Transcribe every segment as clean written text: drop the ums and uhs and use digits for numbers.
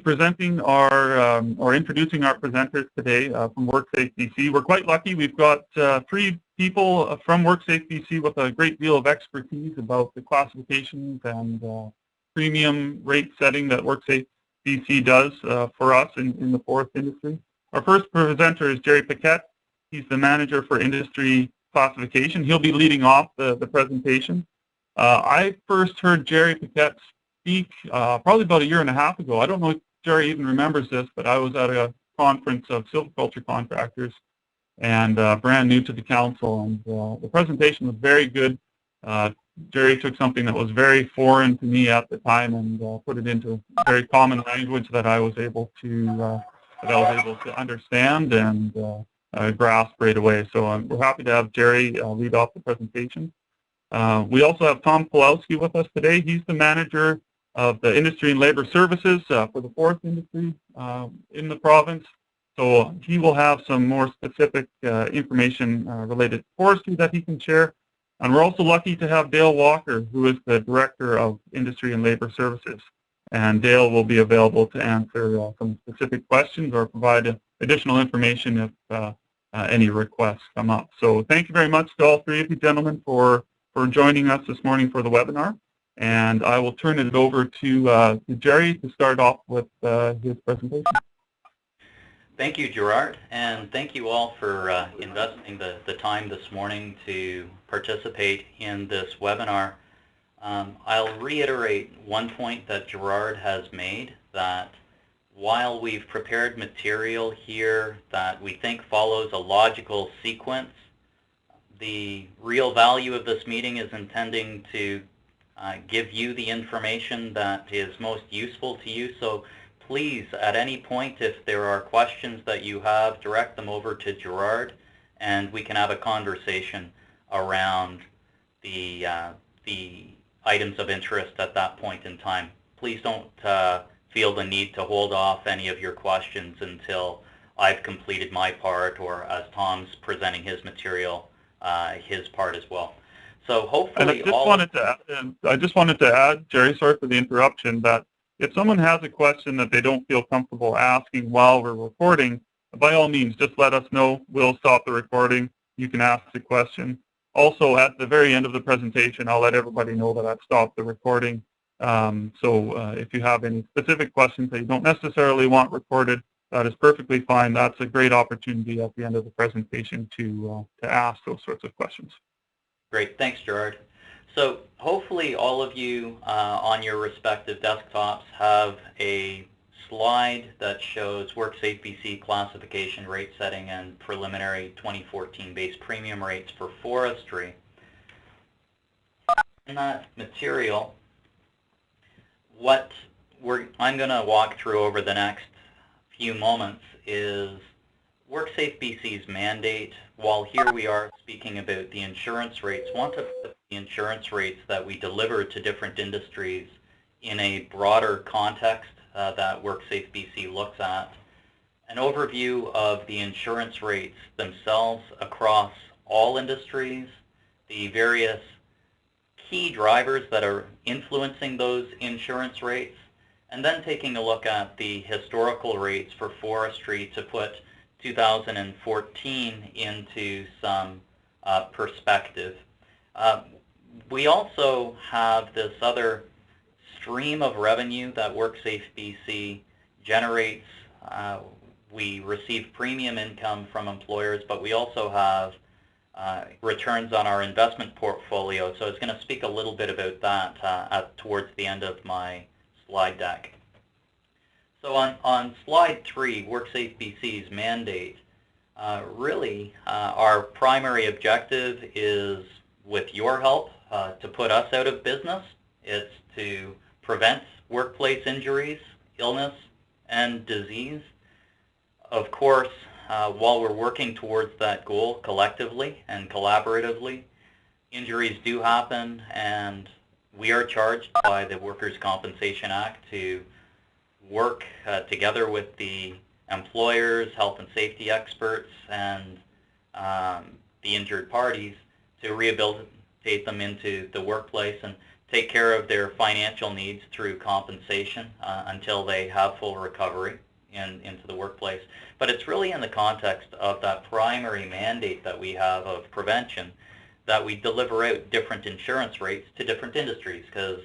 presenting our or introducing our presenters today from WorkSafeBC. We're quite lucky. We've got 3 people from WorkSafeBC with a great deal of expertise about the classifications and premium rate setting that WorkSafeBC does for us in the forest industry. Our first presenter is Jerry Paquette. He's the manager for industry classification. He'll be leading off the presentation. I first heard Jerry Paquette speak probably about 1.5 years ago. I don't know if Jerry even remembers this, but I was at a conference of silviculture contractors and brand new to the council, and the presentation was very good. Jerry took something that was very foreign to me at the time and put it into very common language that I was able to understand and grasp right away. So we're happy to have Jerry lead off the presentation. We also have Tom Pulowski with us today. He's the manager of the Industry and Labor Services for the forest industry in the province. So he will have some more specific information related to forestry that he can share. And we're also lucky to have Dale Walker, who is the Director of Industry and Labor Services. And Dale will be available to answer some specific questions or provide additional information if any requests come up. So thank you very much to all 3 of you gentlemen for joining us this morning for the webinar. And I will turn it over to Jerry to start off with his presentation. Thank you, Gerard, and thank you all for investing the time this morning to participate in this webinar. I'll reiterate one point that Gerard has made, that while we've prepared material here that we think follows a logical sequence, the real value of this meeting is intending to give you the information that is most useful to you. So please, at any point, if there are questions that you have, direct them over to Gerard, and we can have a conversation around the items of interest at that point in time. Please don't feel the need to hold off any of your questions until I've completed my part, or as Tom's presenting his material, his part as well. So hopefully, I just wanted to add, Jerry, sorry for the interruption, that if someone has a question that they don't feel comfortable asking while we're recording, by all means, just let us know. We'll stop the recording. You can ask the question. Also, at the very end of the presentation, I'll let everybody know that I've stopped the recording. So if you have any specific questions that you don't necessarily want recorded, that is perfectly fine. That's a great opportunity at the end of the presentation to ask those sorts of questions. Great. Thanks, Gerard. So hopefully all of you on your respective desktops have a slide that shows WorkSafeBC classification, rate setting, and preliminary 2014 base premium rates for forestry. In that material, what I'm going to walk through over the next few moments is WorkSafeBC's mandate. While here we are speaking about the insurance rates, want to put the insurance rates that we deliver to different industries in a broader context that WorkSafeBC looks at. An overview of the insurance rates themselves across all industries, the various key drivers that are influencing those insurance rates, and then taking a look at the historical rates for forestry to put 2014 into some perspective. We also have this other stream of revenue that WorkSafeBC generates. We receive premium income from employers, but we also have returns on our investment portfolio. So I was going to speak a little bit about that towards the end of my slide deck. So on slide 3, WorkSafeBC's mandate, really our primary objective is, with your help, to put us out of business. It's to prevent workplace injuries, illness, and disease. Of course, while we're working towards that goal collectively and collaboratively, injuries do happen, and we are charged by the Workers' Compensation Act to work together with the employers, health and safety experts, and the injured parties to rehabilitate them into the workplace. And take care of their financial needs through compensation until they have full recovery into the workplace. But it's really in the context of that primary mandate that we have of prevention that we deliver out different insurance rates to different industries, because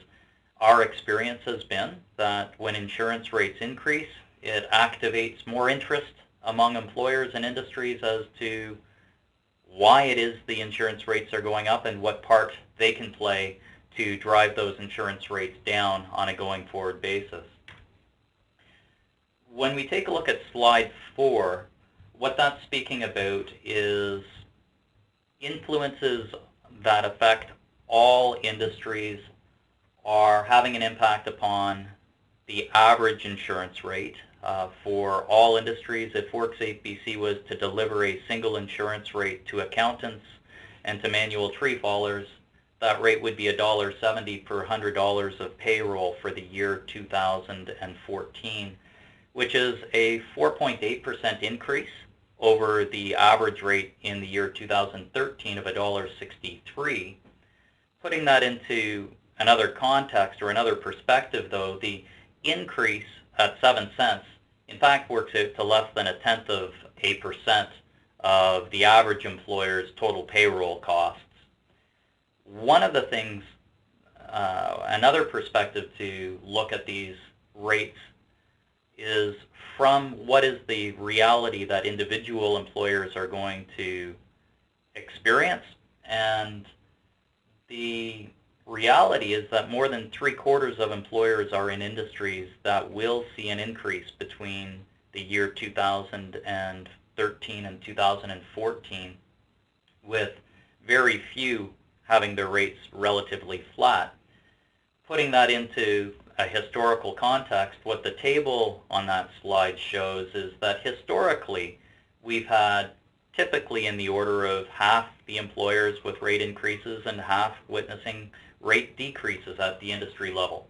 our experience has been that when insurance rates increase, it activates more interest among employers and industries as to why it is the insurance rates are going up and what part they can play to drive those insurance rates down on a going forward basis. When we take a look at slide 4, what that's speaking about is influences that affect all industries are having an impact upon the average insurance rate. For all industries, if WorkSafeBC was to deliver a single insurance rate to accountants and to manual tree fallers, that rate would be $1.70 per $100 of payroll for the year 2014, which is a 4.8% increase over the average rate in the year 2013 of $1.63. Putting that into another context or another perspective, though, the increase at 7 cents in fact works out to less than 0.1% of the average employer's total payroll costs. One of the things, another perspective to look at these rates is from what is the reality that individual employers are going to experience. And the reality is that more than 3/4 of employers are in industries that will see an increase between the year 2013 and 2014, with very few having their rates relatively flat. Putting that into a historical context, what the table on that slide shows is that historically we've had typically in the order of half the employers with rate increases and half witnessing rate decreases at the industry level.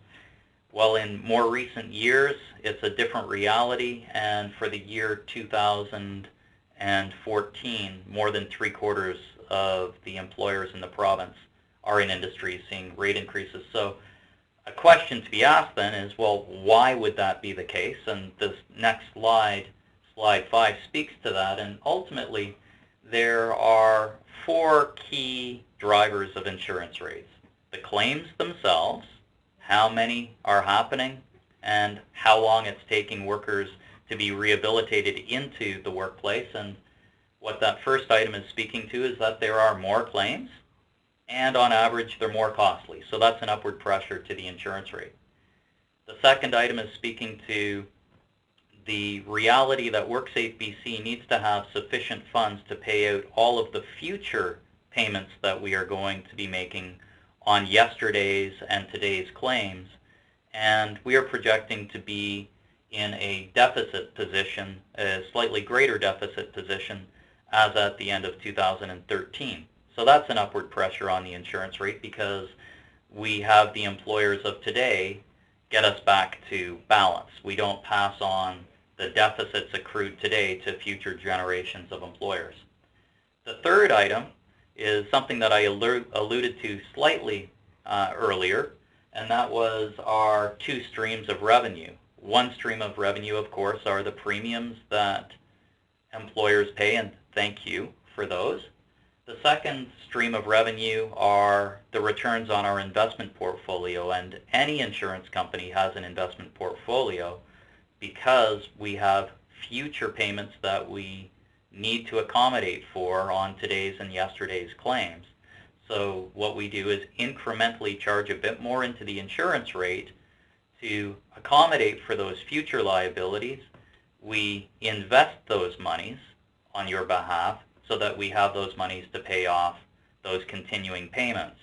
Well, in more recent years, it's a different reality, and for the year 2014, more than 3/4 of the employers in the province are in industries seeing rate increases. So a question to be asked then is, well, why would that be the case? And this next slide, slide 5, speaks to that. And ultimately, there are 4 key drivers of insurance rates. The claims themselves, how many are happening, and how long it's taking workers to be rehabilitated into the workplace. And what that first item is speaking to is that there are more claims, and on average they're more costly. So that's an upward pressure to the insurance rate. The second item is speaking to the reality that WorkSafeBC needs to have sufficient funds to pay out all of the future payments that we are going to be making on yesterday's and today's claims, and we are projecting to be in a deficit position, a slightly greater deficit position as at the end of 2013. So that's an upward pressure on the insurance rate, because we have the employers of today get us back to balance. We don't pass on the deficits accrued today to future generations of employers. The third item is something that I alluded to slightly earlier, and that was our 2 streams of revenue. One stream of revenue, of course, are the premiums that employers pay, and thank you for those. The second stream of revenue are the returns on our investment portfolio, and any insurance company has an investment portfolio because we have future payments that we need to accommodate for on today's and yesterday's claims. So what we do is incrementally charge a bit more into the insurance rate to accommodate for those future liabilities. We invest those monies on your behalf so that we have those monies to pay off those continuing payments.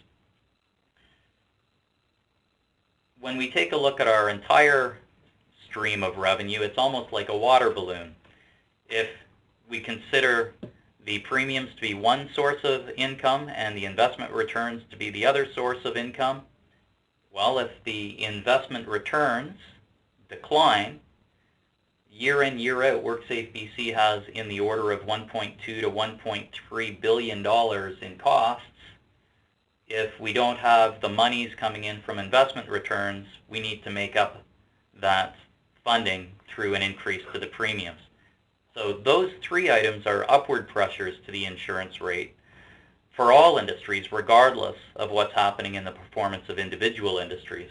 When we take a look at our entire stream of revenue, it's almost like a water balloon. If we consider the premiums to be one source of income and the investment returns to be the other source of income, well, if the investment returns decline, year in, year out, WorkSafeBC has in the order of $1.2 to $1.3 billion in costs. if we don't have the monies coming in from investment returns, we need to make up that funding through an increase to the premiums. So those three items are upward pressures to the insurance rate for all industries, regardless of what's happening in the performance of individual industries.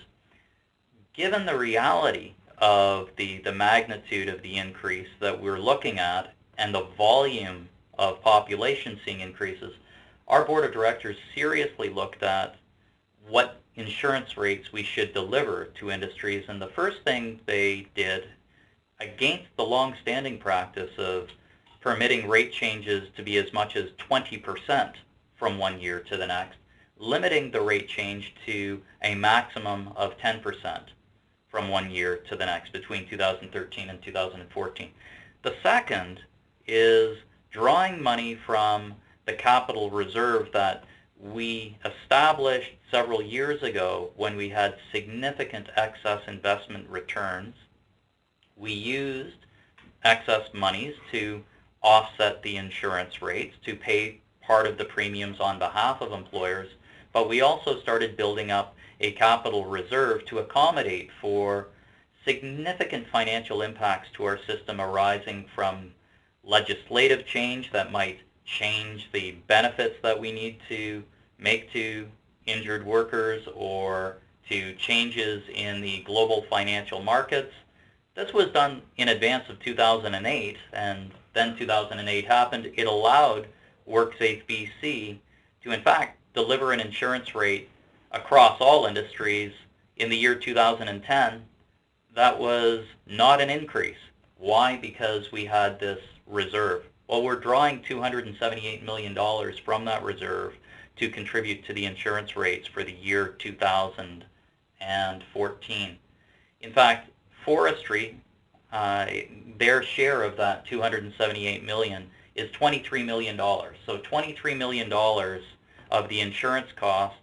Given the reality of the magnitude of the increase that we're looking at and the volume of population seeing increases, our board of directors seriously looked at what insurance rates we should deliver to industries, and the first thing they did, against the long-standing practice of permitting rate changes to be as much as 20% from one year to the next, limiting the rate change to a maximum of 10% from one year to the next between 2013 and 2014. The second is drawing money from the capital reserve that we established several years ago when we had significant excess investment returns. We used excess monies to offset the insurance rates, to pay part of the premiums on behalf of employers, but we also started building up a capital reserve to accommodate for significant financial impacts to our system arising from legislative change that might change the benefits that we need to make to injured workers, or to changes in the global financial markets. This was done in advance of 2008, and then 2008 happened. It allowed WorkSafeBC to, in fact, deliver an insurance rate across all industries in the year 2010 that was not an increase. Why? Because we had this reserve. Well, we're drawing $278 million from that reserve to contribute to the insurance rates for the year 2014. In fact, Forestry, their share of that $278 million is $23 million. So $23 million of the insurance costs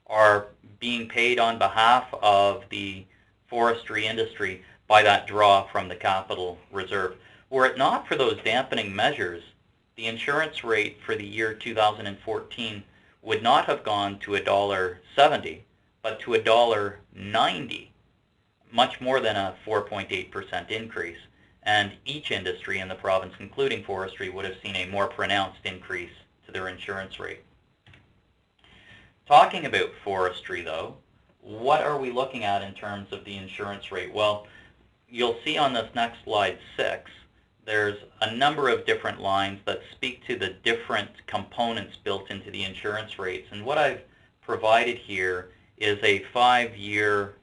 are being paid on behalf of the forestry industry by that draw from the capital reserve. Were it not for those dampening measures, the insurance rate for the year 2014 would not have gone to $1.70, but to $1.90, much more than a 4.8% increase. And each industry in the province, including forestry, would have seen a more pronounced increase to their insurance rate. Talking about forestry, though, what are we looking at in terms of the insurance rate? Well, you'll see on this next slide 6, there's a number of different lines that speak to the different components built into the insurance rates. And what I've provided here is a 5-year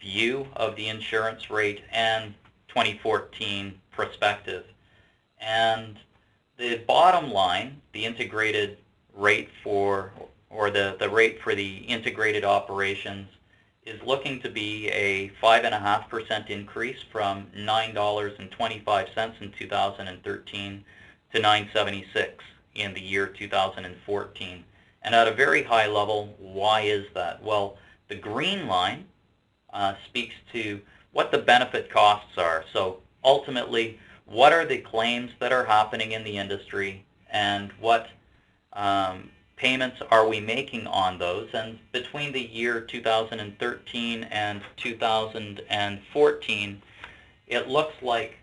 view of the insurance rate and 2014 perspective. And the bottom line, the integrated rate for, or the rate for the integrated operations, is looking to be a 5.5% increase from $9.25 in 2013 to $9.76 in the year 2014. And at a very high level, why is that? Well, the green line speaks to what the benefit costs are. So ultimately, what are the claims that are happening in the industry, and what payments are we making on those? And between the year 2013 and 2014, it looks like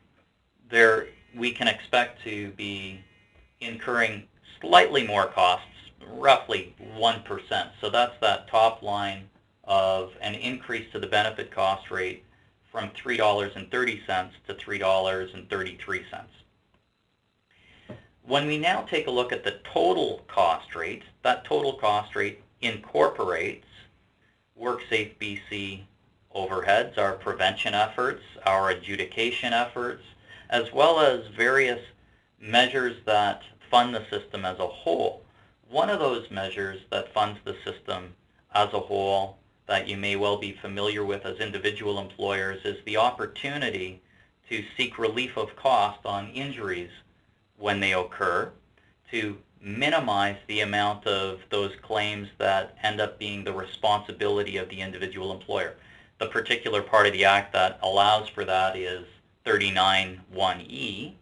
we can expect to be incurring slightly more costs, roughly 1%. So that's that top line of an increase to the benefit cost rate from $3.30 to $3.33. When we now take a look at the total cost rate, that total cost rate incorporates WorkSafeBC overheads, our prevention efforts, our adjudication efforts, as well as various measures that fund the system as a whole. One of those measures that funds the system as a whole that you may well be familiar with as individual employers is the opportunity to seek relief of cost on injuries when they occur, to minimize the amount of those claims that end up being the responsibility of the individual employer. The particular part of the Act that allows for that is 39(1)(e).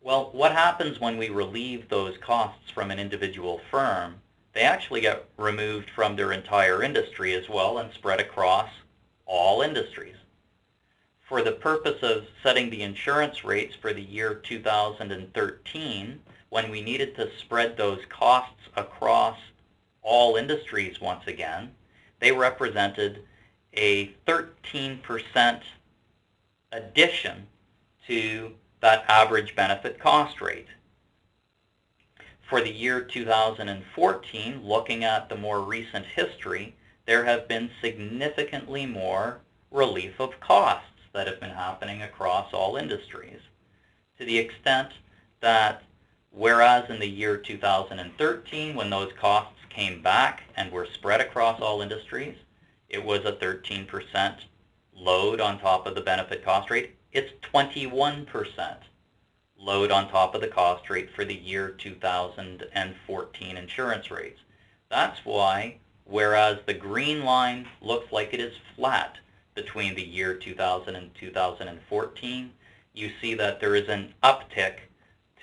Well, what happens when we relieve those costs from an individual firm? they actually get removed from their entire industry as well and spread across all industries. For the purpose of setting the insurance rates for the year 2013, when we needed to spread those costs across all industries once again, they represented a 13% addition to that average benefit cost rate. For the year 2014, looking at the more recent history, there have been significantly more relief of costs that have been happening across all industries, to the extent that whereas in the year 2013, when those costs came back and were spread across all industries, it was a 13% load on top of the benefit cost rate. It's 21% load on top of the cost rate for the year 2014 insurance rates. That's why, whereas the green line looks like it is flat between the year 2000 and 2014, you see that there is an uptick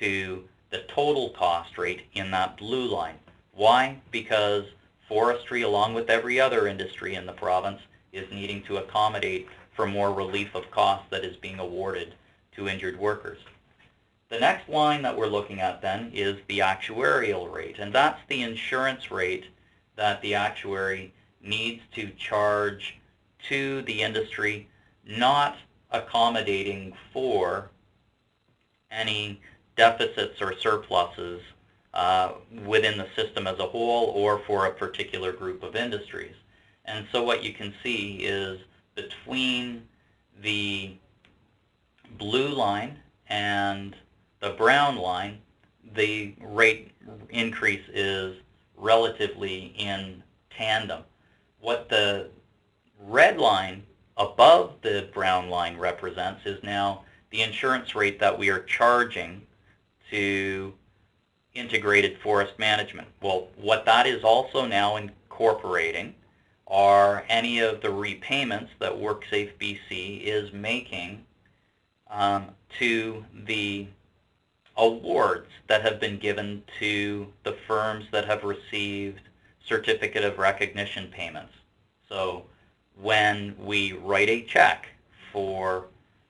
to the total cost rate in that blue line. Why? Because forestry, along with every other industry in the province, is needing to accommodate for more relief of costs that is being awarded to injured workers. The next line that we're looking at then is the actuarial rate, and that's the insurance rate that the actuary needs to charge to the industry, not accommodating for any deficits or surpluses within the system as a whole or for a particular group of industries. And so what you can see is between the blue line and the brown line, the rate increase is relatively in tandem. What the red line above the brown line represents is now the insurance rate that we are charging to integrated forest management. Well, what that is also now incorporating are any of the repayments that WorkSafeBC is making to the awards that have been given to the firms that have received certificate of recognition payments. So when we write a check for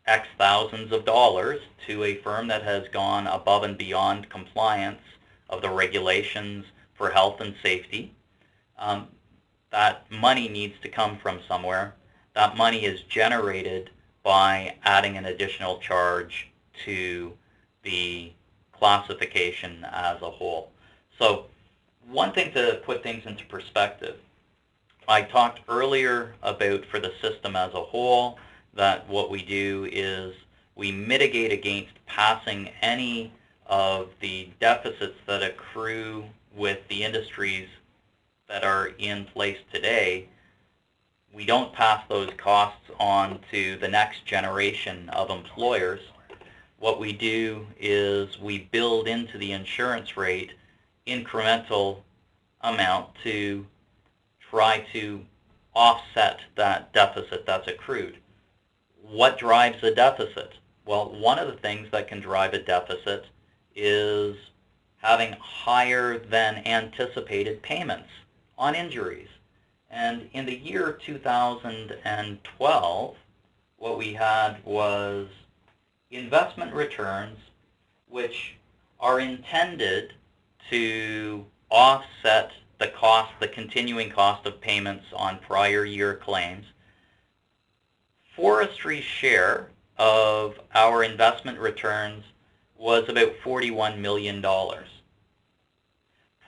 X thousands of dollars to a firm that has gone above and beyond compliance of the regulations for health and safety, that money needs to come from somewhere. That money is generated by adding an additional charge to the classification as a whole. So one thing to put things into perspective, I talked earlier about for the system as a whole that what we do is we mitigate against passing any of the deficits that accrue with the industries that are in place today. We don't pass those costs on to the next generation of employers. What we do is we build into the insurance rate incremental amount to try to offset that deficit that's accrued. What drives a deficit? Well, one of the things that can drive a deficit is having higher than anticipated payments on injuries. And in the year 2012, what we had was investment returns which are intended to offset the cost, the continuing cost of payments on prior year claims. Forestry's share of our investment returns was about $41 million.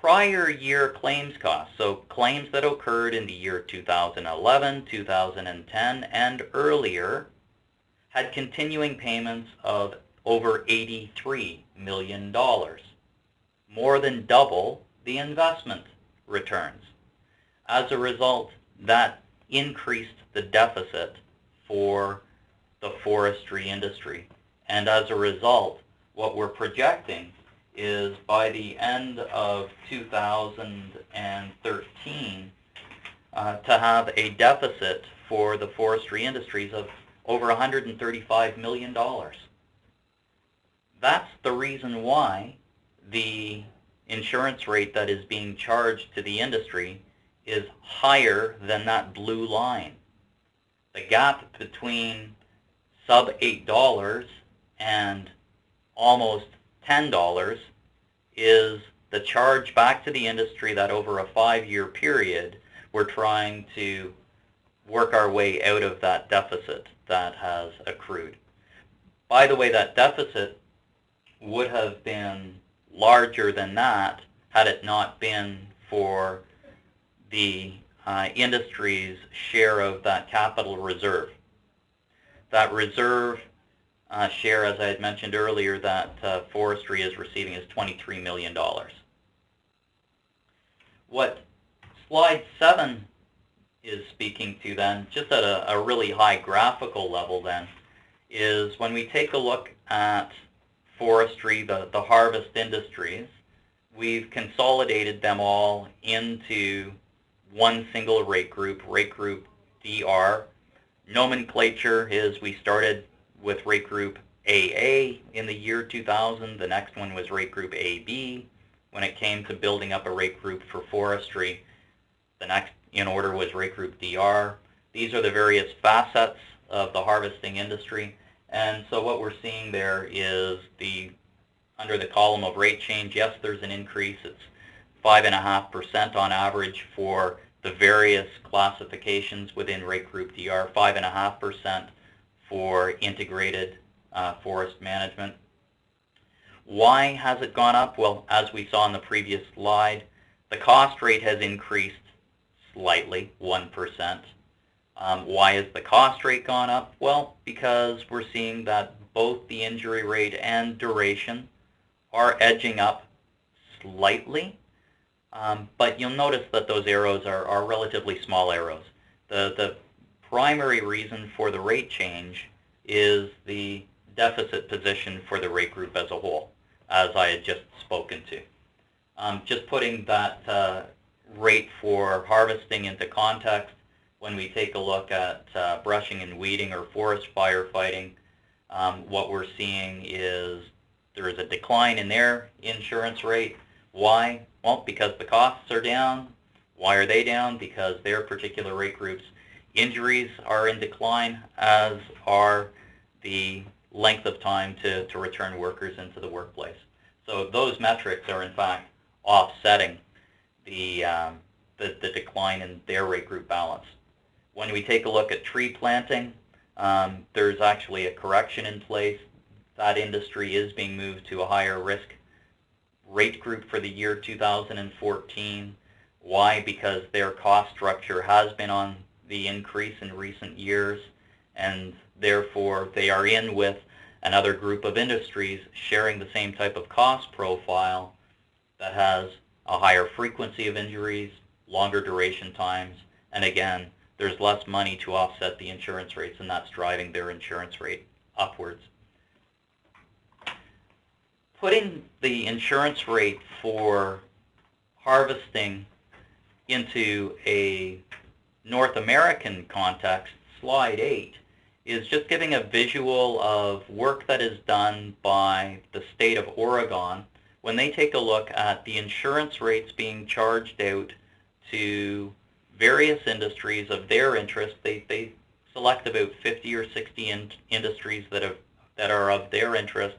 Prior year claims costs, so claims that occurred in the year 2011, 2010, and earlier, had continuing payments of over $83 million, more than double the investment returns. As a result, that increased the deficit for the forestry industry. And as a result, what we're projecting is by the end of 2013 to have a deficit for the forestry industries of over $135 million. That's the reason why the insurance rate that is being charged to the industry is higher than that blue line. The gap between sub $8 and almost $10 is the charge back to the industry that over a 5-year period we're trying to work our way out of that deficit that has accrued. By the way, that deficit would have been larger than that had it not been for the industry's share of that capital reserve. That reserve share, as I had mentioned earlier, that forestry is receiving is $23 million. What slide 7 is speaking to then, just at a really high graphical level then, is when we take a look at forestry, the harvest industries, we've consolidated them all into one single rate group DR. Nomenclature is we started with rate group AA in the year 2000. The next one was rate group AB. When it came to building up a rate group for forestry, the next in order was rate group DR. These are the various facets of the harvesting industry. And so what we're seeing there is under the column of rate change, yes, there's an increase. It's 5.5% on average for the various classifications within rate group DR, 5.5% for integrated forest management. Why has it gone up? Well, as we saw in the previous slide, the cost rate has increased slightly, 1%. Why has the cost rate gone up? Well, because we're seeing that both the injury rate and duration are edging up slightly. But you'll notice that those arrows are relatively small arrows. The primary reason for the rate change is the deficit position for the rate group as a whole, as I had just spoken to. Just putting that rate for harvesting into context, when we take a look at brushing and weeding or forest firefighting, what we're seeing is there is a decline in their insurance rate. Why? Well, because the costs are down. Why are they down? Because their particular rate groups' injuries are in decline, as are the length of time to return workers into the workplace. So those metrics are in fact offsetting the decline in their rate group balance. When we take a look at tree planting, there's actually a correction in place. That industry is being moved to a higher risk rate group for the year 2014. Why? Because their cost structure has been on the increase in recent years, and therefore they are in with another group of industries sharing the same type of cost profile that has a higher frequency of injuries, longer duration times, and again, there's less money to offset the insurance rates, and that's driving their insurance rate upwards. Putting the insurance rate for harvesting into a North American context, slide 8, is just giving a visual of work that is done by the state of Oregon when they take a look at the insurance rates being charged out to various industries of their interest. They select about 50 or 60 industries that are of their interest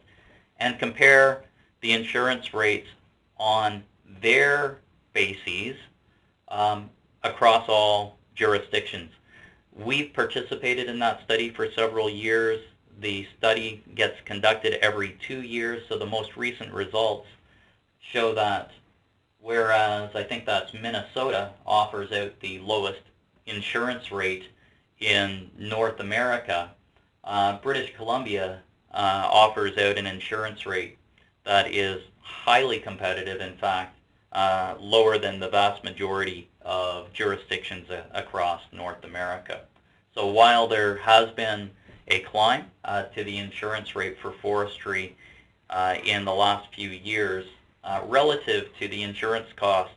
and compare the insurance rates on their bases across all jurisdictions. We've participated in that study for several years. The study gets conducted every 2 years, so the most recent results show that whereas I think that's Minnesota offers out the lowest insurance rate in North America, British Columbia offers out an insurance rate that is highly competitive, in fact, lower than the vast majority of jurisdictions across North America. So while there has been a climb to the insurance rate for forestry in the last few years, relative to the insurance costs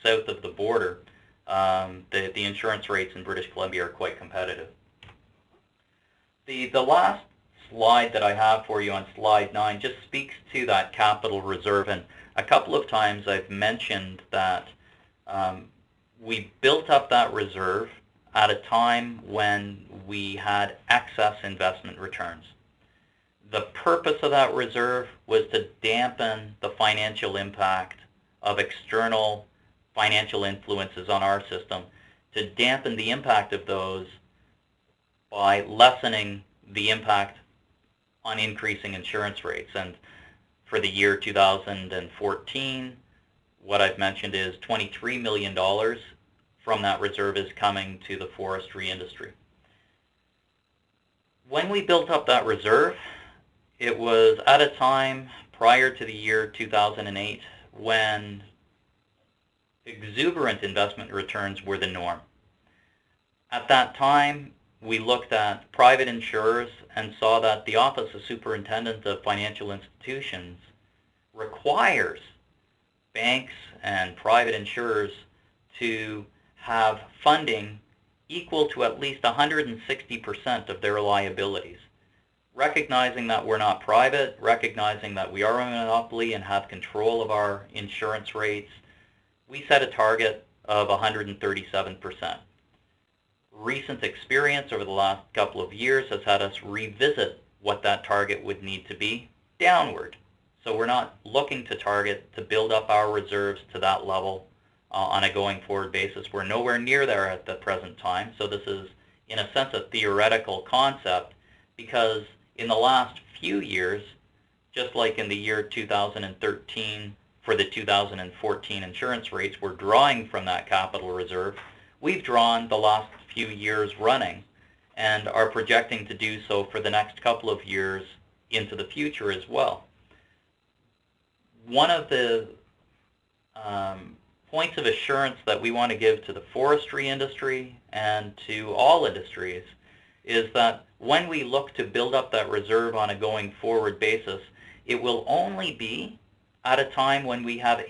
south of the border, the insurance rates in British Columbia are quite competitive. The last slide that I have for you on slide 9 just speaks to that capital reserve. And a couple of times I've mentioned that we built up that reserve at a time when we had excess investment returns. The purpose of that reserve was to dampen the financial impact of external financial influences on our system, to dampen the impact of those by lessening the impact on increasing insurance rates. And for the year 2014, what I've mentioned is $23 million from that reserve is coming to the forestry industry. When we built up that reserve, it was at a time prior to the year 2008 when exuberant investment returns were the norm. At that time, we looked at private insurers and saw that the Office of Superintendent of Financial Institutions requires banks and private insurers to have funding equal to at least 160% of their liabilities. Recognizing that we're not private, recognizing that we are a monopoly and have control of our insurance rates, we set a target of 137%. Recent experience over the last couple of years has had us revisit what that target would need to be downward. So we're not looking to target to build up our reserves to that level on a going forward basis. We're nowhere near there at the present time. So this is, in a sense, a theoretical concept, because in the last few years, just like in the year 2013 for the 2014 insurance rates, we're drawing from that capital reserve. We've drawn the last few years running and are projecting to do so for the next couple of years into the future as well. One of the points of assurance that we want to give to the forestry industry and to all industries is that when we look to build up that reserve on a going forward basis, it will only be at a time when we have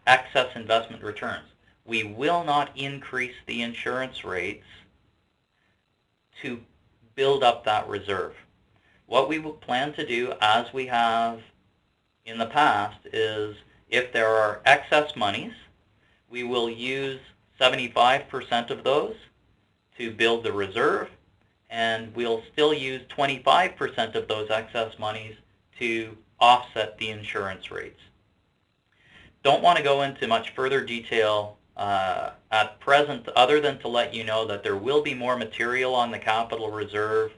excess investment returns. We will not increase the insurance rates to build up that reserve. What we will plan to do, as we have in the past, is if there are excess monies, we will use 75% of those to build the reserve, and we'll still use 25% of those excess monies to offset the insurance rates. Don't want to go into much further detail at present, other than to let you know that there will be more material on the capital reserve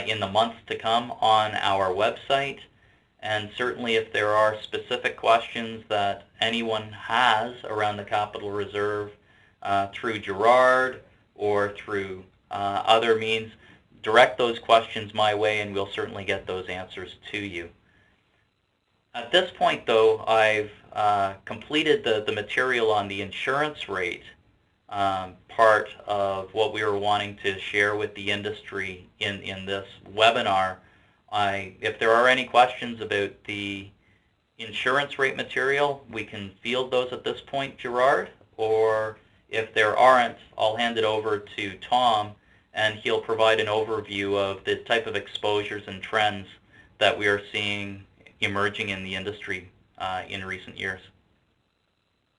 in the months to come on our website. And certainly if there are specific questions that anyone has around the capital reserve through Gerard or through other means, direct those questions my way and we'll certainly get those answers to you. At this point, though, I've completed the material on the insurance rate part of what we were wanting to share with the industry in this webinar. If there are any questions about the insurance rate material, we can field those at this point, Gerard, or if there aren't, I'll hand it over to Tom and he'll provide an overview of the type of exposures and trends that we are seeing emerging in the industry in recent years.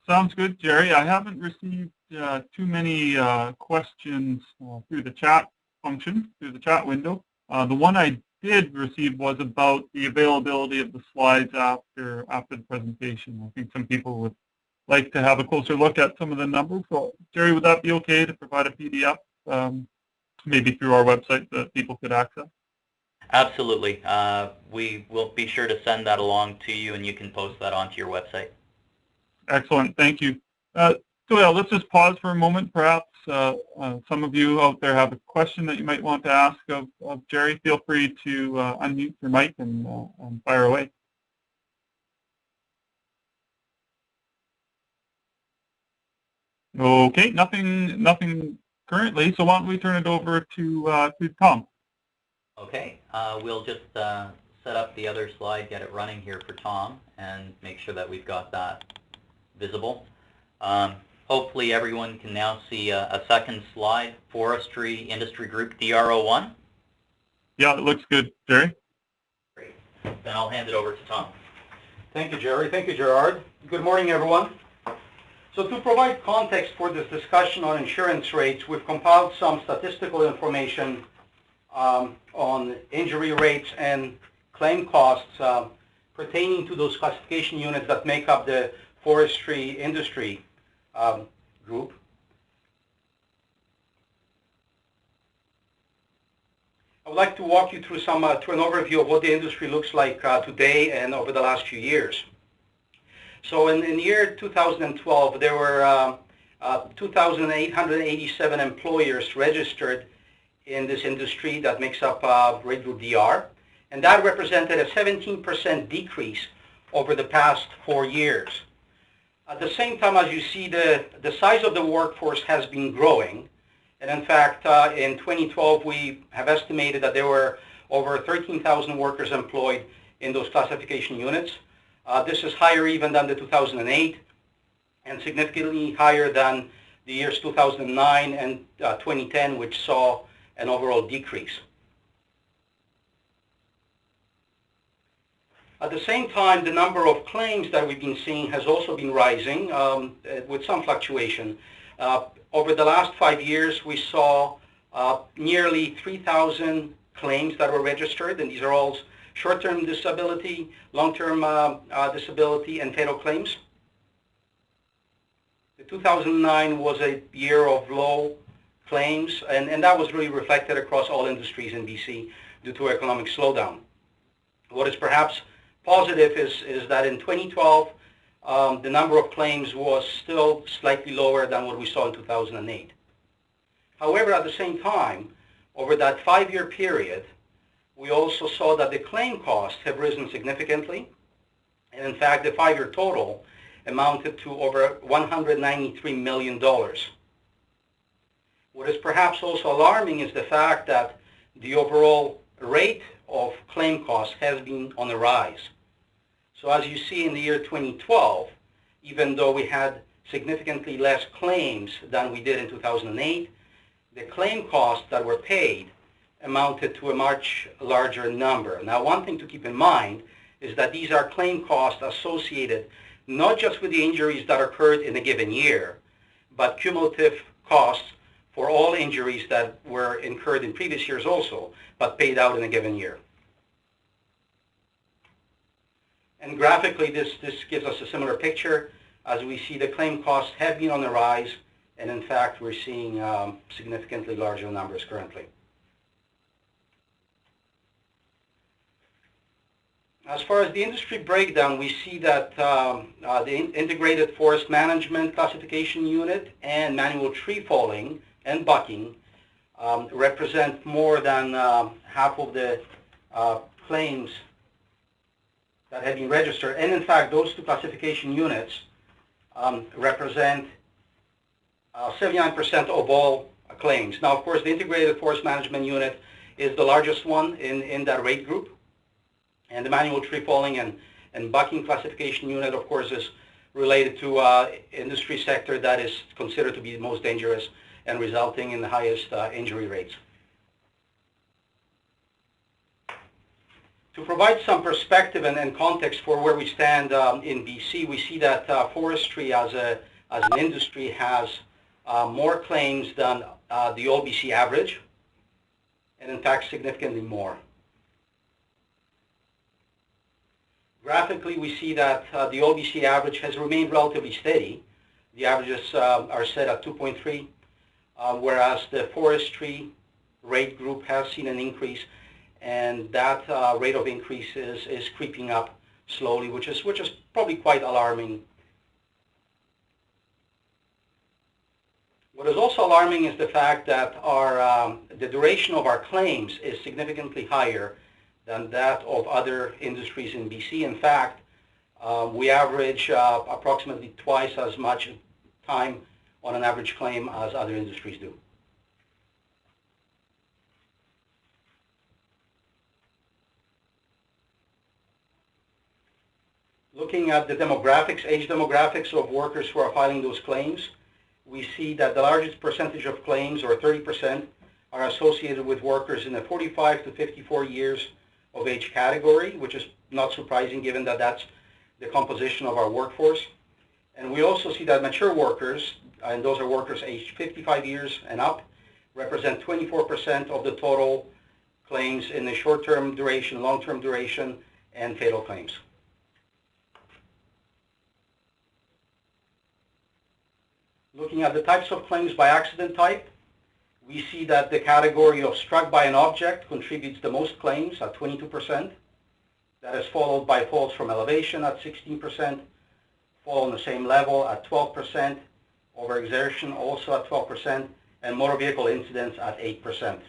Sounds good, Jerry. I haven't received too many questions through the chat function, through the chat window. The one I did receive was about the availability of the slides after the presentation. I think some people would like to have a closer look at some of the numbers. So, Jerry, would that be okay to provide a PDF, maybe through our website, that people could access? Absolutely. We will be sure to send that along to you, and you can post that onto your website. Excellent. Thank you. So yeah, let's just pause for a moment. Perhaps some of you out there have a question that you might want to ask of Jerry. Feel free to unmute your mic and fire away. Okay, nothing currently. So why don't we turn it over to Tom? Okay, we'll just set up the other slide, get it running here for Tom, and make sure that we've got that visible. Hopefully everyone can now see a second slide, Forestry Industry Group DRO1. Yeah, it looks good, Jerry. Then I'll hand it over to Tom. Thank you, Jerry. Thank you, Gerard. Good morning, everyone. So to provide context for this discussion on insurance rates, we've compiled some statistical information on injury rates and claim costs pertaining to those classification units that make up the forestry industry group. I would like to walk you through through an overview of what the industry looks like today and over the last few years. So in the year 2012, there were 2,887 employers registered in this industry that makes up Rate Group DR, and that represented a 17% decrease over the past 4 years. At the same time, as you see, the size of the workforce has been growing. And in fact, in 2012, we have estimated that there were over 13,000 workers employed in those classification units. This is higher even than the 2008 and significantly higher than the years 2009 and 2010, which saw an overall decrease. At the same time, the number of claims that we've been seeing has also been rising with some fluctuation. Over the last 5 years, we saw nearly 3,000 claims that were registered, and these are all short-term disability, long-term disability, and fatal claims. The 2009 was a year of low claims, and that was really reflected across all industries in BC due to economic slowdown. What is perhaps positive is that in 2012, the number of claims was still slightly lower than what we saw in 2008. However, at the same time, over that 5-year period, we also saw that the claim costs have risen significantly. And in fact, the 5-year total amounted to over $193 million. What is perhaps also alarming is the fact that the overall rate of claim costs has been on the rise. So as you see in the year 2012, even though we had significantly less claims than we did in 2008, the claim costs that were paid amounted to a much larger number. Now, one thing to keep in mind is that these are claim costs associated not just with the injuries that occurred in a given year, but cumulative costs for all injuries that were incurred in previous years also, but paid out in a given year. And graphically, this gives us a similar picture. As we see, the claim costs have been on the rise, and in fact, we're seeing significantly larger numbers currently. As far as the industry breakdown, we see that the Integrated Forest Management Classification Unit and manual tree falling and bucking represent more than half of the claims that have been registered. And in fact, those two classification units represent 79% of all claims. Now, of course, the Integrated Forest Management Unit is the largest one in that rate group. And the manual tree falling and bucking classification unit, of course, is related to industry sector that is considered to be the most dangerous and resulting in the highest injury rates. To provide some perspective and context for where we stand in BC, we see that forestry as an industry has more claims than the all BC average, and in fact significantly more. Graphically, we see that the all BC average has remained relatively steady. The averages are set at 2.3, whereas the forestry rate group has seen an increase, and that rate of increase is creeping up slowly, which is probably quite alarming. What is also alarming is the fact that the duration of our claims is significantly higher than that of other industries in BC. In fact, we average approximately twice as much time on an average claim as other industries do. Looking at the demographics, age demographics of workers who are filing those claims, we see that the largest percentage of claims, or 30%, are associated with workers in the 45 to 54 years of age category, which is not surprising given that that's the composition of our workforce. And we also see that mature workers, and those are workers aged 55 years and up, represent 24% of the total claims in the short-term duration, long-term duration, and fatal claims. Looking at the types of claims by accident type, we see that the category of struck by an object contributes the most claims at 22%. That is followed by falls from elevation at 16%, fall on the same level at 12%, overexertion also at 12%, and motor vehicle incidents at 8%.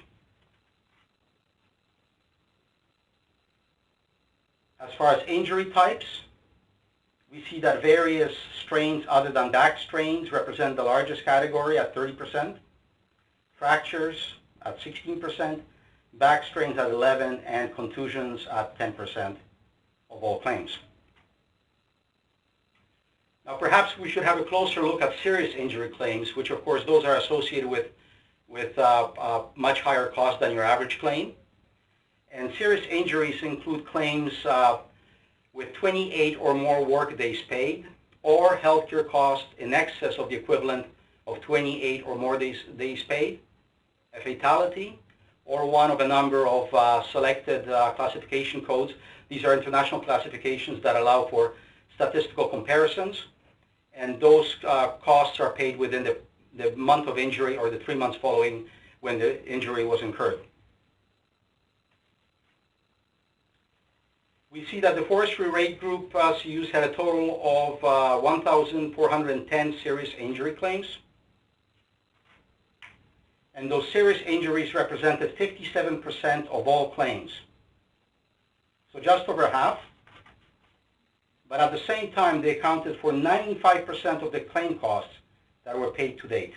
As far as injury types, we see that various strains other than back strains represent the largest category at 30%, fractures at 16%, back strains at 11%, and contusions at 10% of all claims. Now perhaps we should have a closer look at serious injury claims, which of course those are associated with much higher cost than your average claim. And serious injuries include claims with 28 or more work days paid, or healthcare costs in excess of the equivalent of 28 or more days paid, a fatality, or one of a number of selected classification codes. These are international classifications that allow for statistical comparisons, and those costs are paid within the month of injury or the 3 months following when the injury was incurred. We see that the Forestry Rate Group CUs had a total of 1,410 serious injury claims. And those serious injuries represented 57% of all claims. So just over half. But at the same time, they accounted for 95% of the claim costs that were paid to date.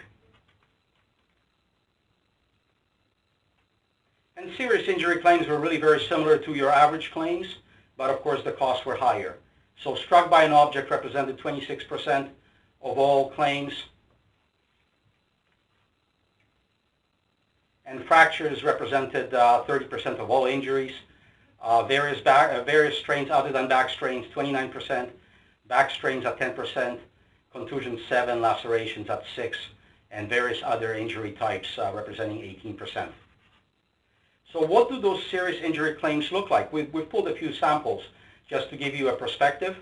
And serious injury claims were really very similar to your average claims, but of course the costs were higher. So struck by an object represented 26% of all claims, and fractures represented 30% of all injuries. Various strains other than back strains, 29%, back strains at 10%, contusions 7%, lacerations at 6%, and various other injury types representing 18%. So what do those serious injury claims look like? We've pulled a few samples just to give you a perspective.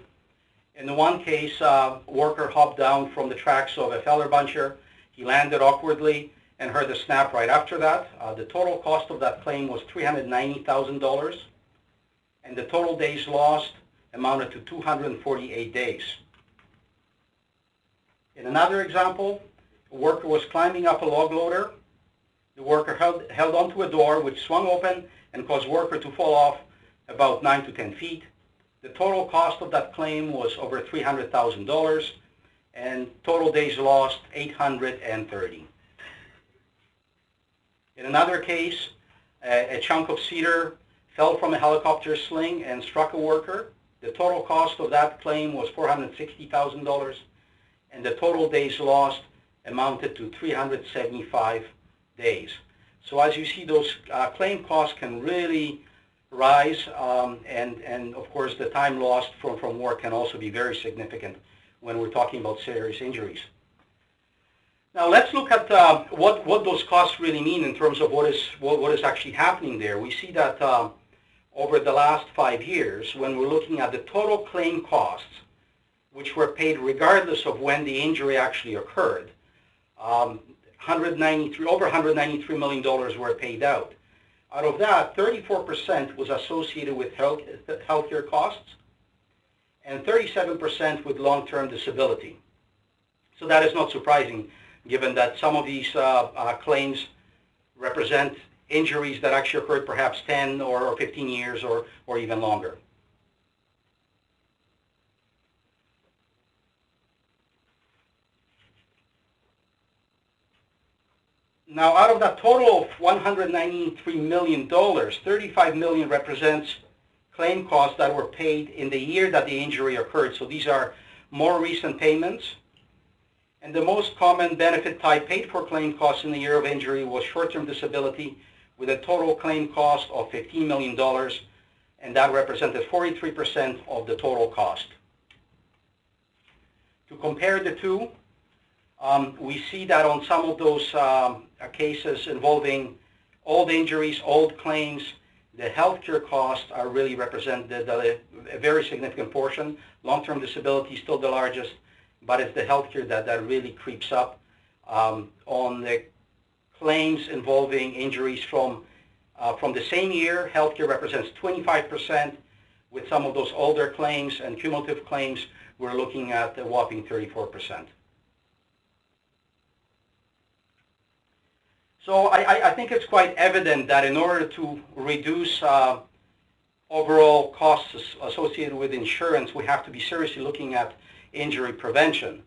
In the one case, a worker hopped down from the tracks of a feller buncher. He landed awkwardly and heard a snap right after that. The total cost of that claim was $390,000, and the total days lost amounted to 248 days. In another example, a worker was climbing up a log loader. The worker held onto a door which swung open and caused worker to fall off about 9 to 10 feet. The total cost of that claim was over $300,000, and total days lost 830. In another case, a chunk of cedar fell from a helicopter sling and struck a worker. The total cost of that claim was $460,000, and the total days lost amounted to 375 days. So as you see, those claim costs can really rise, and of course the time lost from work can also be very significant when we're talking about serious injuries. Now let's look at what those costs really mean in terms of what is actually happening there. We see that over the last 5 years, when we're looking at the total claim costs, which were paid regardless of when the injury actually occurred, over $193 million were paid out. Out of that, 34% was associated with healthcare costs, and 37% with long-term disability. So that is not surprising, given that some of these claims represent injuries that actually occurred perhaps 10 or 15 years or even longer. Now, out of that total of $193 million, $35 million represents claim costs that were paid in the year that the injury occurred. So these are more recent payments. And the most common benefit type paid for claim costs in the year of injury was short-term disability, with a total claim cost of $15 million, and that represented 43% of the total cost. To compare the two, we see that on some of those cases involving old injuries, old claims, the healthcare costs are really represented a very significant portion. Long-term disability is still the largest, but it's the healthcare that really creeps up. On the claims involving injuries from the same year, healthcare represents 25%. With some of those older claims and cumulative claims, we're looking at a whopping 34%. So I think it's quite evident that in order to reduce overall costs associated with insurance, we have to be seriously looking at injury prevention.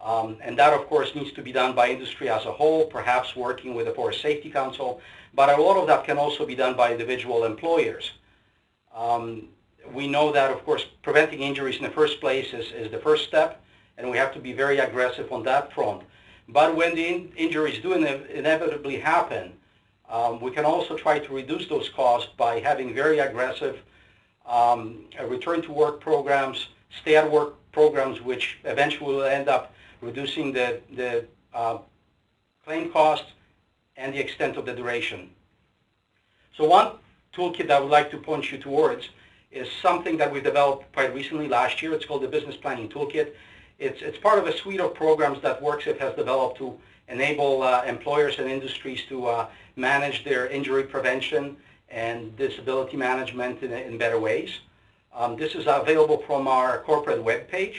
And that, of course, needs to be done by industry as a whole, perhaps working with the Forest Safety Council, but a lot of that can also be done by individual employers. We know that, of course, preventing injuries in the first place is the first step, and we have to be very aggressive on that front. But when the injuries do inevitably happen, we can also try to reduce those costs by having very aggressive return-to-work programs, stay-at-work programs, which eventually will end up reducing the claim cost and the extent of the duration. So one toolkit that I would like to point you towards is something that we developed quite recently last year. It's called the Business Planning Toolkit. It's part of a suite of programs that WorkSafe has developed to enable employers and industries to manage their injury prevention and disability management in better ways. This is available from our corporate webpage.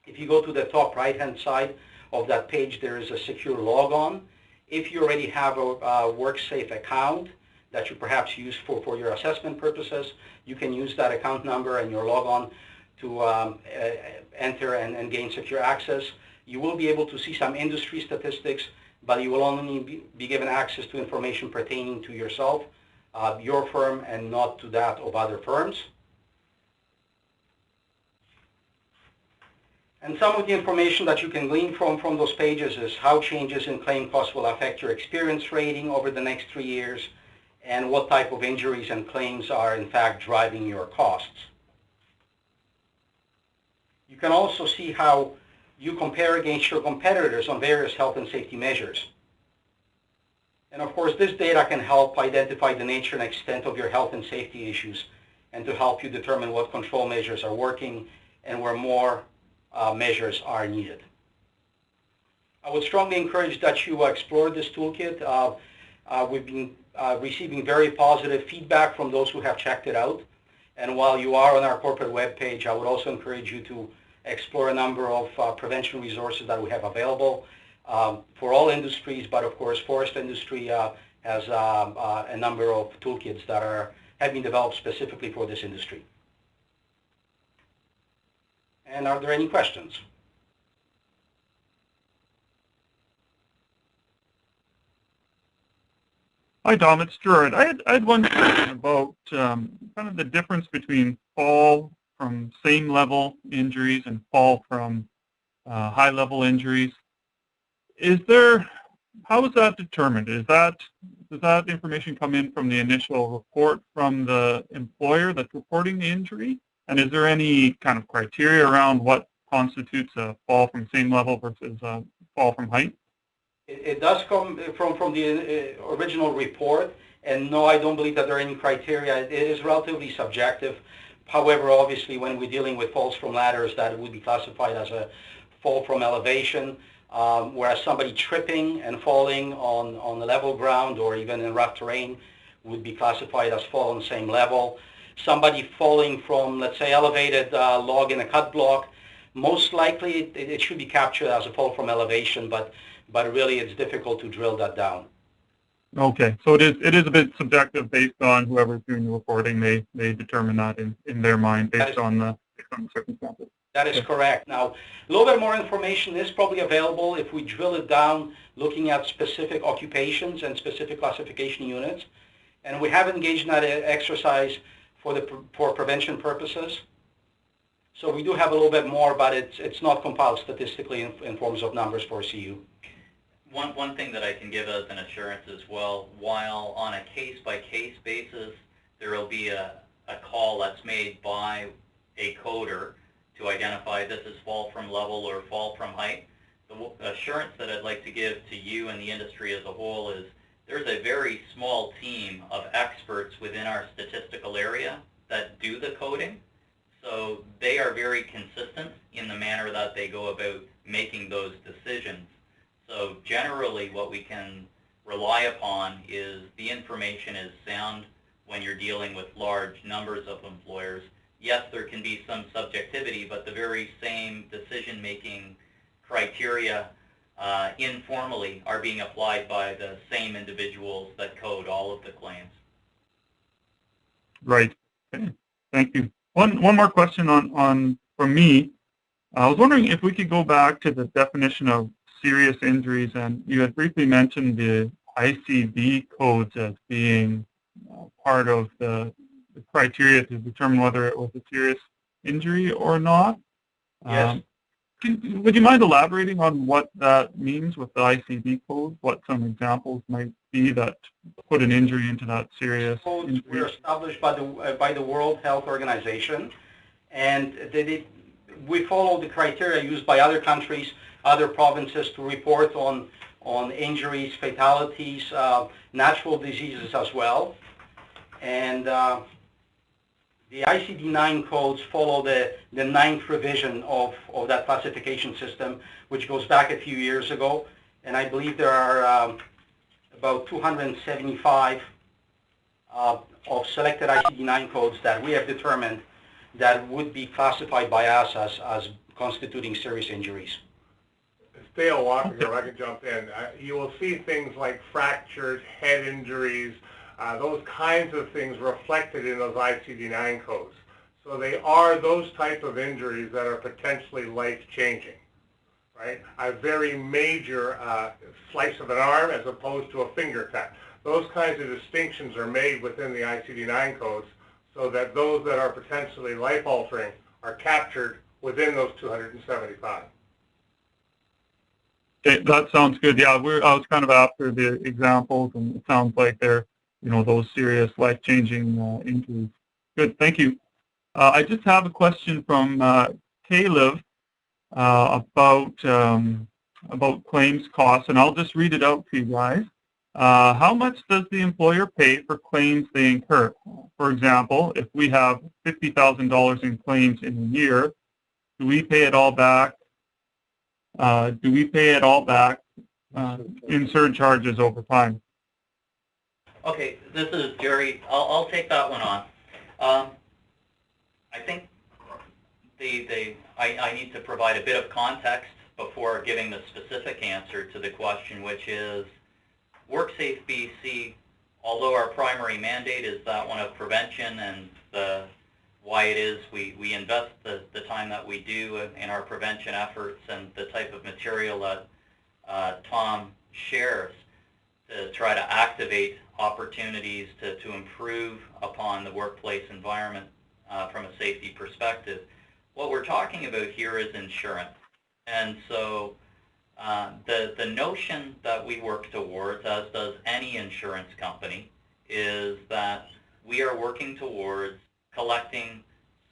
If you go to the top right-hand side of that page, there is a secure logon. If you already have a WorkSafe account that you perhaps use for your assessment purposes, you can use that account number and your logon to enter and gain secure access. You will be able to see some industry statistics, but you will only be given access to information pertaining to yourself, your firm, and not to that of other firms. And some of the information that you can glean from those pages is how changes in claim costs will affect your experience rating over the next 3 years, and what type of injuries and claims are in fact driving your costs. You can also see how you compare against your competitors on various health and safety measures. And of course, this data can help identify the nature and extent of your health and safety issues, and to help you determine what control measures are working and where more measures are needed. I would strongly encourage that you explore this toolkit. We've been receiving very positive feedback from those who have checked it out. And while you are on our corporate webpage, I would also encourage you to explore a number of prevention resources that we have available for all industries, but of course forest industry has a number of toolkits that have been developed specifically for this industry. And are there any questions? Hi, Dom. It's Gerard. I had one question about kind of the difference between fall from same level injuries and fall from high level injuries. How is that determined? Does that information come in from the initial report from the employer that's reporting the injury? And is there any kind of criteria around what constitutes a fall from same level versus a fall from height? It does come from the original report, and no, I don't believe that there are any criteria. It is relatively subjective. However, obviously, when we're dealing with falls from ladders, that would be classified as a fall from elevation, whereas somebody tripping and falling on the level ground or even in rough terrain would be classified as fall on the same level. Somebody falling from, let's say, elevated log in a cut block, most likely it should be captured as a fall from elevation, but really it's difficult to drill that down. Okay, so it is a bit subjective based on whoever's doing the reporting. They determine that in their mind based on the circumstances. That is correct. Now, a little bit more information is probably available if we drill it down, looking at specific occupations and specific classification units. And we have engaged in that exercise for prevention purposes. So we do have a little bit more, but it's not compiled statistically in forms of numbers for CU. One thing that I can give as an assurance as well, while on a case-by-case basis, there will be a a call that's made by a coder to identify this is fall from level or fall from height. The assurance that I'd like to give to you and the industry as a whole is there's a very small team of experts within our statistical area that do the coding. So they are very consistent in the manner that they go about making those decisions. So generally what we can rely upon is the information is sound when you're dealing with large numbers of employers. Yes, there can be some subjectivity, but the very same decision-making criteria informally are being applied by the same individuals that code all of the claims. Right. Okay. Thank you. One more question from me. I was wondering if we could go back to the definition of serious injuries, and you had briefly mentioned the ICD codes as being part of the criteria to determine whether it was a serious injury or not. Yes. Would you mind elaborating on what that means with the ICD code? What some examples might be that put an injury into that serious Codes injury? were established by the World Health Organization, and we follow the criteria used by other countries, other provinces to report on injuries, fatalities, natural diseases as well. And the ICD-9 codes follow the 9th revision of that classification system, which goes back a few years ago. And I believe there are about 275 of selected ICD-9 codes that we have determined that would be classified by us as constituting serious injuries. Dale Walker here, I can jump in. You will see things like fractures, head injuries, those kinds of things reflected in those ICD-9 codes. So they are those type of injuries that are potentially life-changing, right? A very major slice of an arm as opposed to a finger cut. Those kinds of distinctions are made within the ICD-9 codes so that those that are potentially life-altering are captured within those 275. Okay, that sounds good. Yeah, I was kind of after the examples, and it sounds like they're, those serious life-changing injuries. Good, thank you. I just have a question from Caleb about claims costs, and I'll just read it out to you guys. How much does the employer pay for claims they incur? For example, if we have $50,000 in claims in a year, do we pay it all back? In surcharges over time? Okay, this is Jerry. I'll take that one on. I think I need to provide a bit of context before giving the specific answer to the question, which is WorkSafeBC, although our primary mandate is that one of prevention and why it is we invest the time that we do in our prevention efforts and the type of material that Tom shares to try to activate opportunities to improve upon the workplace environment from a safety perspective. What we're talking about here is insurance. And so the notion that we work towards, as does any insurance company, is that we are working towards collecting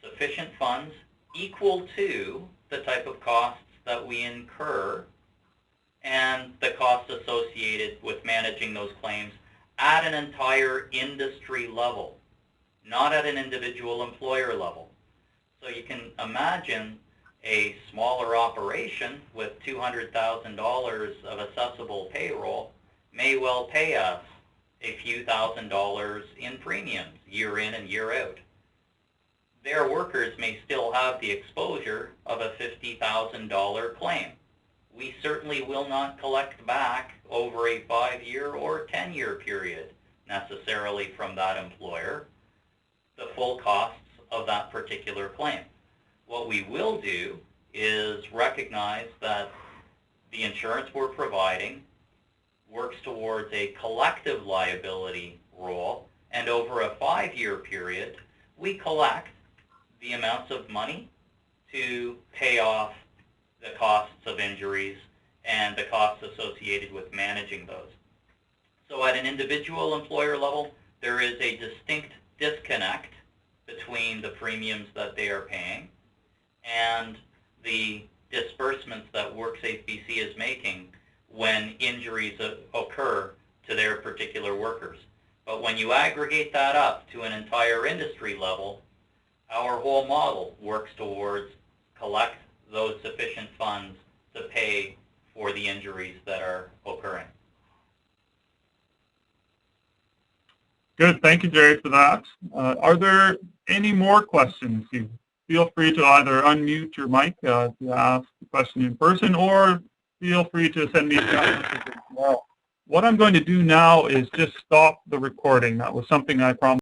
sufficient funds equal to the type of costs that we incur and the costs associated with managing those claims at an entire industry level, not at an individual employer level. So you can imagine a smaller operation with $200,000 of assessable payroll may well pay us a few $1,000s in premiums year in and year out. Their workers may still have the exposure of a $50,000 claim. We certainly will not collect back over a 5-year or 10-year period necessarily from that employer the full costs of that particular claim. What we will do is recognize that the insurance we're providing works towards a collective liability role, and over a 5-year period, we collect the amounts of money to pay off the costs of injuries and the costs associated with managing those. So at an individual employer level, there is a distinct disconnect between the premiums that they are paying and the disbursements that WorkSafeBC is making when injuries occur to their particular workers. But when you aggregate that up to an entire industry level, our whole model works towards collect those sufficient funds to pay for the injuries that are occurring. Good. Thank you, Jerry, for that. Are there any more questions? You feel free to either unmute your mic to ask the question in person, or feel free to send me a chat message as well. What I'm going to do now is just stop the recording. That was something I promised.